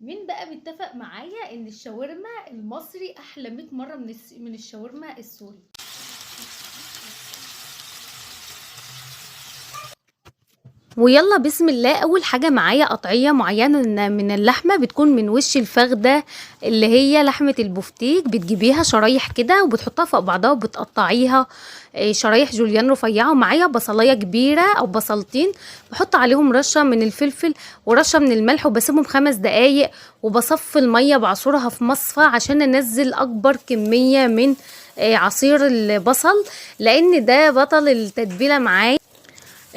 مين بقى بيتفق معايا ان الشاورما المصري احلى 100 مره من الشاورما السوري؟ ويلا بسم الله. اول حاجه معايا قطعيه معينه من اللحمه، بتكون من وش الفخده اللي هي لحمه البفتيك. بتجيبيها شرايح كده وبتحطها فوق بعضها وبتقطعيها شرايح جوليان رفيعه. ومعايا بصلايه كبيره او بصلتين، بحط عليهم رشه من الفلفل ورشه من الملح وبسيبهم 5 دقايق. وبصفي الميه بعصرها في مصفى عشان انزل اكبر كميه من عصير البصل، لان ده بطل التتبيله معايا.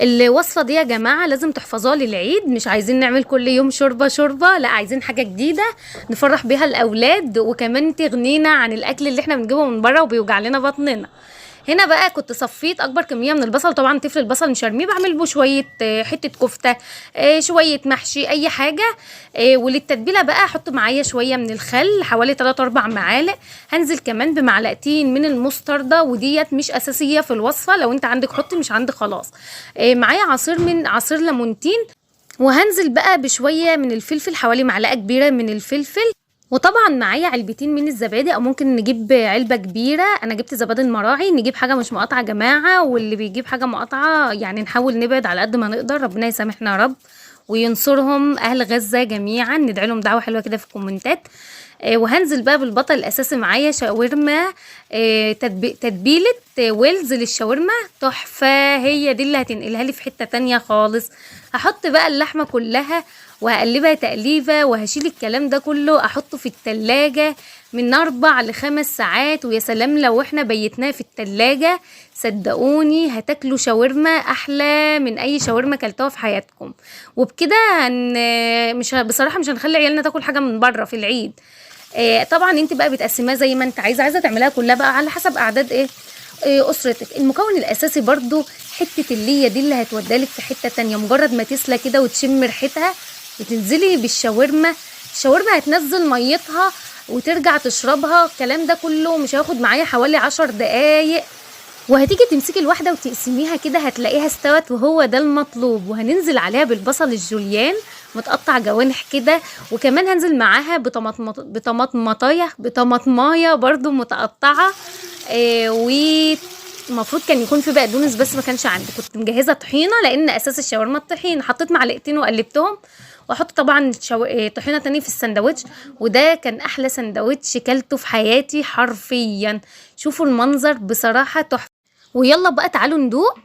الوصفة دي يا جماعة لازم تحفظوها للعيد. مش عايزين نعمل كل يوم شوربة، لا، عايزين حاجة جديدة نفرح بيها الأولاد، وكمان تغنينا عن الأكل اللي احنا بنجيبه من بره وبيوجع لنا بطننا. هنا بقى كنت صفيت اكبر كميه من البصل. طبعا تفل البصل مش هرميه، بعمل بيه شويه حته كفته، شويه محشي، اي حاجه. وللتتبيله بقى احط معايا شويه من الخل، حوالي 3 4 معالق. هنزل كمان بمعلقتين من المستردة، وديت مش اساسيه في الوصفه، لو انت عندك حطي، مش عندك خلاص. معايا عصير ليمونتين. وهنزل بقى بشويه من الفلفل، حوالي معلقه كبيره من الفلفل. وطبعا معايا علبتين من الزبادي، او ممكن نجيب علبه كبيره. انا جبت زبادي المراعي. نجيب حاجه مش مقاطعه يا جماعه، واللي بيجيب حاجه مقاطعه يعني نحاول نبعد على قد ما نقدر. ربنا يسامحنا يا رب وينصرهم اهل غزه جميعا. ندعي لهم دعوه حلوه كده في الكومنتات. وهنزل بقى بالبطل الاساسي معايا شاورما، تتبيله ويلز للشاورما تحفه. هي دي اللي هتنقلها لي في حته تانية خالص. هحط بقى اللحمه كلها وهقلبها تقليبه، وهشيل الكلام ده كله احطه في التلاجة من 4 ل5 ساعات. ويا سلام لو احنا بيتناه في التلاجة، صدقوني هتاكلوا شاورما احلى من اي شاورما كلتوها في حياتكم. وبكده مش بصراحه مش هنخلي عيالنا تاكل حاجه من بره في العيد. طبعا انت بقى بتقسمها زي ما انت عايزه تعملها كلها بقى على حسب اعداد اسرتك. المكون الاساسي برضو حته الليه دي اللي هتودالك في حته تانية. مجرد ما تسلى كده وتشم ريحتها وتنزلي بالشاورما، الشاورما هتنزل ميتها وترجع تشربها. الكلام ده كله مش هياخد معايا حوالي 10 دقايق، وهتيجي تمسكي الواحدة وتقسميها كده هتلاقيها استوت، وهو ده المطلوب. وهننزل عليها بالبصل الجوليان متقطع جوانح كده، وكمان هنزل معاها بطماطمايه برضو متقطعه. ومفروض كان يكون في بقدونس بس ما كانش عندي. كنت مجهزه طحينه لان اساس الشاورما الطحينه. حطيت معلقتين وقلبتهم، واحط طبعا طحينه تاني في السندوتش. وده كان احلى سندوتش كلته في حياتي حرفيا. شوفوا المنظر بصراحه تحفه. ويلا بقى تعالوا ندوق.